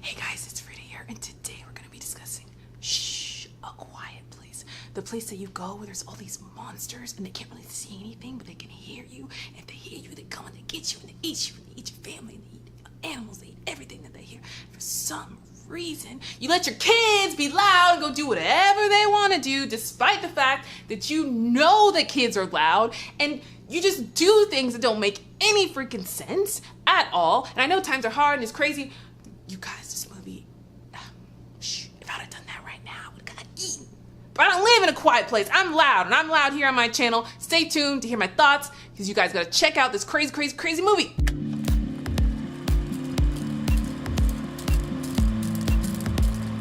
Hey guys, it's Frida here, and today we're going to be discussing A Quiet Place. The place that you go where there's all these monsters and they can't really see anything, but they can hear you. And if they hear you, they come and they get you and they eat you and they eat your family and they eat animals, they eat everything that they hear. For some reason, you let your kids be loud and go do whatever they want to do, despite the fact that you know that kids are loud, and you just do things that don't make any freaking sense at all. And I know times are hard and it's crazy. You guys, this movie, if I'd have done that right now, I would have got eaten. But I don't live in a quiet place. I'm loud, and I'm loud here on my channel. Stay tuned to hear my thoughts, because you guys gotta check out this crazy, crazy, crazy movie.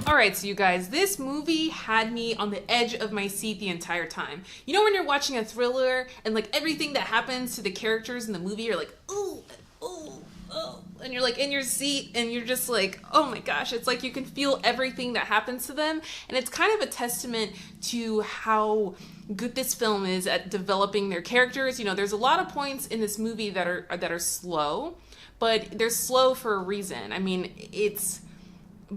Alright, so you guys, this movie had me on the edge of my seat the entire time. You know when you're watching a thriller and like everything that happens to the characters in the movie, you're like, ooh, ooh, oh, and you're like in your seat and you're just like, oh my gosh, it's like you can feel everything that happens to them. And it's kind of a testament to how good this film is at developing their characters. You know, there's a lot of points in this movie that are slow, but they're slow for a reason. I mean, it's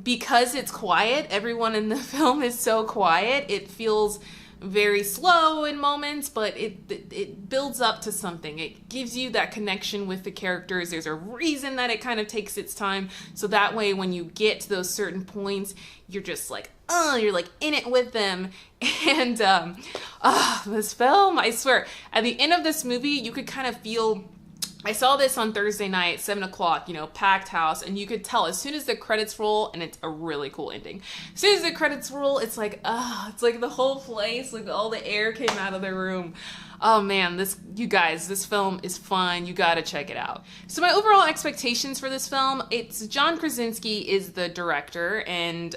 because it's quiet. Everyone in the film is so quiet. It feels very slow in moments, but it builds up to something. It gives you that connection with the characters. There's a reason that it kind of takes its time. So that way, when you get to those certain points, you're just like, you're like in it with them. And this film, I swear, at the end of this movie, you could kind of feel. I saw this on Thursday night, 7 o'clock, you know, packed house, and you could tell as soon as the credits roll, and it's a really cool ending. As soon as the credits roll, it's like the whole place, like all the air came out of the room. Oh man, you guys, this film is fun. You gotta check it out. So my overall expectations for this film, it's John Krasinski is the director, and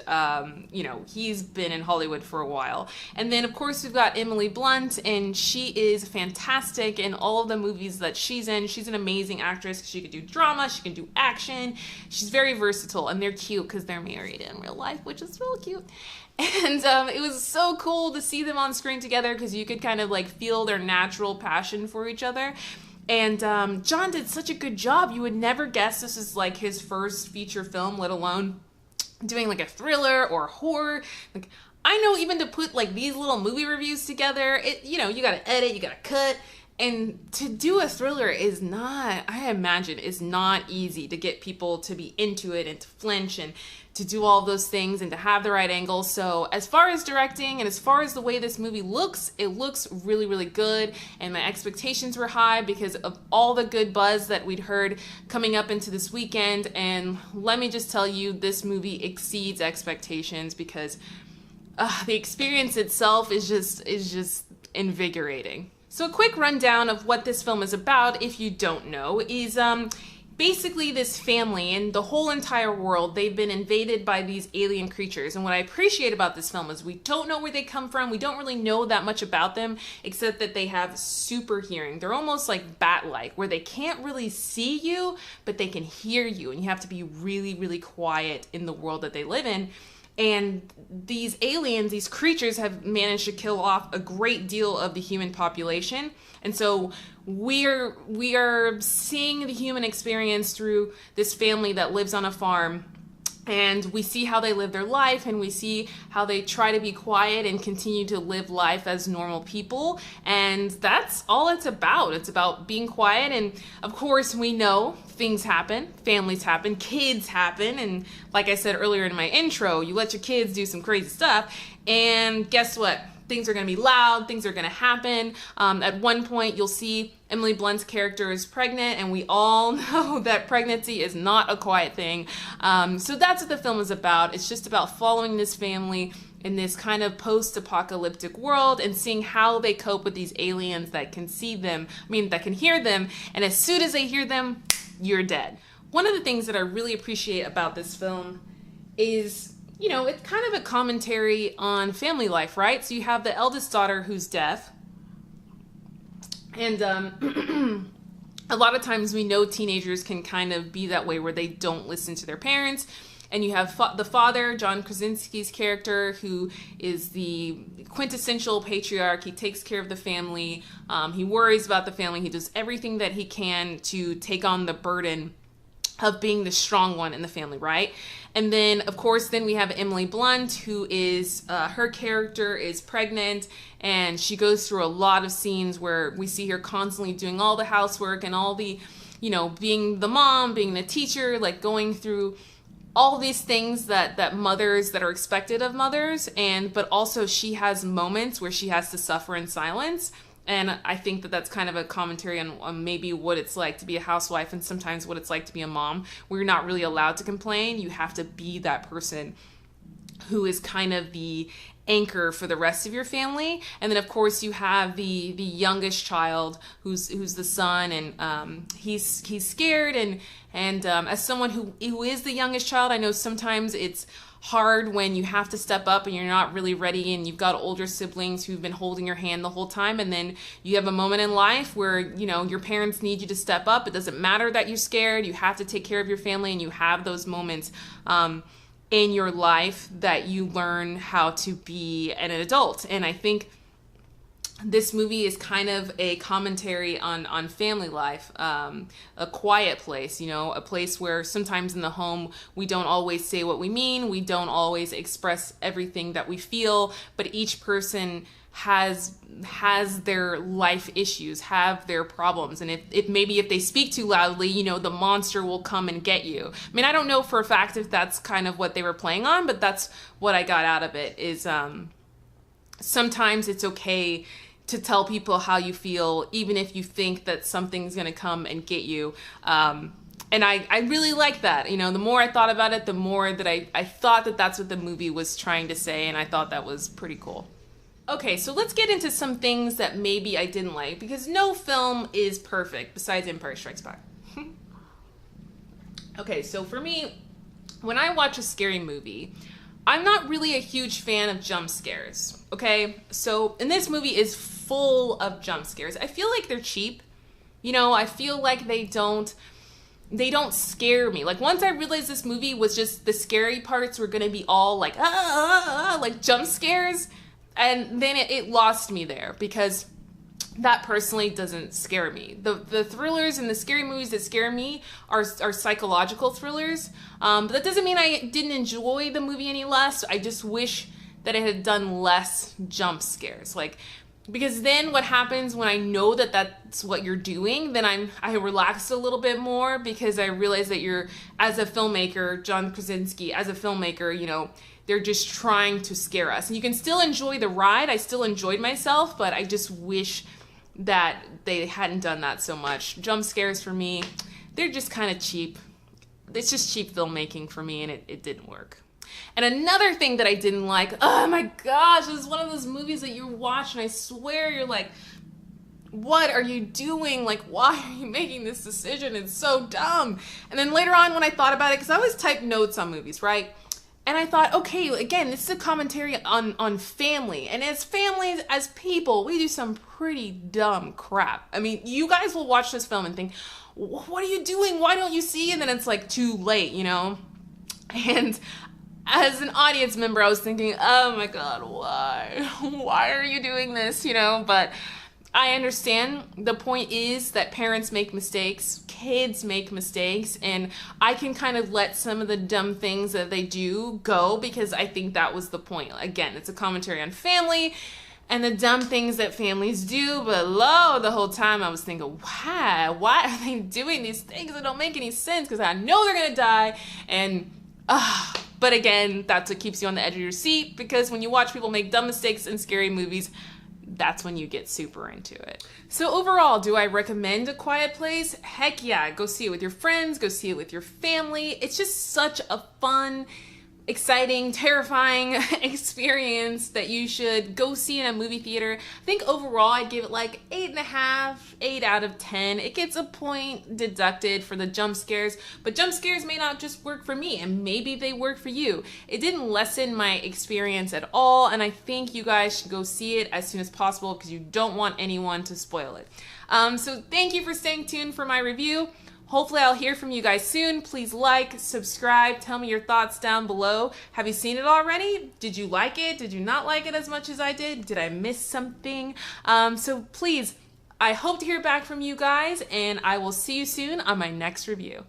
you know, he's been in Hollywood for a while. And then of course we've got Emily Blunt, and she is fantastic in all of the movies that she's in. She's an amazing actress. She can do drama, she can do action. She's very versatile, and they're cute because they're married in real life, which is real cute. And it was so cool to see them on screen together because you could kind of like feel their natural passion for each other. And John did such a good job. You would never guess this is like his first feature film, let alone doing like a thriller or horror. Like, I know even to put like these little movie reviews together, you know, you gotta edit, you gotta cut. And to do a thriller is not, I imagine, is not easy to get people to be into it and to flinch and to do all those things and to have the right angle. So as far as directing and as far as the way this movie looks, it looks really, really good. And my expectations were high because of all the good buzz that we'd heard coming up into this weekend. And let me just tell you, this movie exceeds expectations because the experience itself is just invigorating. So a quick rundown of what this film is about, if you don't know, is basically this family and the whole entire world, they've been invaded by these alien creatures. And what I appreciate about this film is we don't know where they come from. We don't really know that much about them, except that they have super hearing. They're almost like bat-like, where they can't really see you, but they can hear you. And you have to be really, really quiet in the world that they live in. And these aliens, these creatures have managed to kill off a great deal of the human population. And so we are seeing the human experience through this family that lives on a farm. And we see how they live their life, and we see how they try to be quiet and continue to live life as normal people. And that's all it's about. It's about being quiet. And of course, we know things happen, families happen, kids happen. And like I said earlier in my intro, you let your kids do some crazy stuff. And guess what? Things are going to be loud, things are going to happen. At one point, you'll see Emily Blunt's character is pregnant, and we all know that pregnancy is not a quiet thing. So that's what the film is about. It's just about following this family in this kind of post-apocalyptic world and seeing how they cope with these aliens that can see them, that can hear them, and as soon as they hear them, you're dead. One of the things that I really appreciate about this film is, you know, it's kind of a commentary on family life, right? So you have the eldest daughter who's deaf. And a lot of times we know teenagers can kind of be that way where they don't listen to their parents. And you have the father, John Krasinski's character, who is the quintessential patriarch. He takes care of the family. He worries about the family. He does everything that he can to take on the burden of being the strong one in the family, right? And then, of course, then we have Emily Blunt, who is, her character is pregnant, and she goes through a lot of scenes where we see her constantly doing all the housework and all the, you know, being the mom, being the teacher, like going through all these things that mothers, that are expected of mothers, but also she has moments where she has to suffer in silence. And I think that that's kind of a commentary on maybe what it's like to be a housewife, and sometimes what it's like to be a mom, where you're not really allowed to complain. You have to be that person who is kind of the anchor for the rest of your family. And then, of course, you have the youngest child, who's the son, and he's scared. And as someone who is the youngest child, I know sometimes it's hard when you have to step up and you're not really ready, and you've got older siblings who've been holding your hand the whole time, and then you have a moment in life where, you know, your parents need you to step up. It doesn't matter that you're scared. You have to take care of your family, and you have those moments in your life that you learn how to be an adult. And I think this movie is kind of a commentary on family life, a quiet place, you know, a place where sometimes in the home we don't always say what we mean, we don't always express everything that we feel, but each person has their life issues, have their problems, and if maybe if they speak too loudly, you know, the monster will come and get you. I mean, I don't know for a fact if that's kind of what they were playing on, but that's what I got out of it, is sometimes it's okay to tell people how you feel, even if you think that something's gonna come and get you. And I really like that. You know, the more I thought about it, the more that I thought that that's what the movie was trying to say, and I thought that was pretty cool. Okay, so let's get into some things that maybe I didn't like, because no film is perfect besides Empire Strikes Back. Okay, so for me, when I watch a scary movie, I'm not really a huge fan of jump scares, okay? So, and this movie is full of jump scares. I feel like they're cheap. You know, I feel like they don't scare me. Like, once I realized this movie was just, the scary parts were gonna be all like, like jump scares, and then it lost me there, because that personally doesn't scare me. The thrillers and the scary movies that scare me are psychological thrillers. But that doesn't mean I didn't enjoy the movie any less. I just wish that it had done less jump scares. Like, because then what happens when I know that that's what you're doing, then I relax a little bit more, because I realize that you're, as a filmmaker, John Krasinski, as a filmmaker, you know, they're just trying to scare us. And you can still enjoy the ride. I still enjoyed myself, but I just wish that they hadn't done that so much. Jump scares for me, they're just kind of cheap. It's just cheap filmmaking for me, and it didn't work. And another thing that I didn't like, oh my gosh, this is one of those movies that you watch and I swear you're like, what are you doing? Like, why are you making this decision? It's so dumb. And then later on when I thought about it, because I always type notes on movies, right? And I thought, okay, again, this is a commentary on family. And as families, as people, we do some pretty dumb crap. I mean, you guys will watch this film and think, what are you doing? Why don't you see? And then it's like too late, you know? And as an audience member, I was thinking, oh my God, why? Why are you doing this, you know? But I understand. The point is that parents make mistakes, kids make mistakes, and I can kind of let some of the dumb things that they do go, because I think that was the point. Again, it's a commentary on family and the dumb things that families do, but lo, the whole time I was thinking, why are they doing these things that don't make any sense? Because I know they're gonna die, and but again, that's what keeps you on the edge of your seat, because when you watch people make dumb mistakes in scary movies, that's when you get super into it. So overall, do I recommend A Quiet Place? Heck yeah, go see it with your friends, go see it with your family. It's just such a fun, exciting, terrifying experience that you should go see in a movie theater. I think overall I'd give it like 8.5, 8 out of 10. It gets a point deducted for the jump scares, but jump scares may not just work for me, and maybe they work for you. It didn't lessen my experience at all, and I think you guys should go see it as soon as possible, because you don't want anyone to spoil it. So thank you for staying tuned for my review. Hopefully I'll hear from you guys soon. Please like, subscribe, tell me your thoughts down below. Have you seen it already? Did you like it? Did you not like it as much as I did? Did I miss something? So please, I hope to hear back from you guys, and I will see you soon on my next review.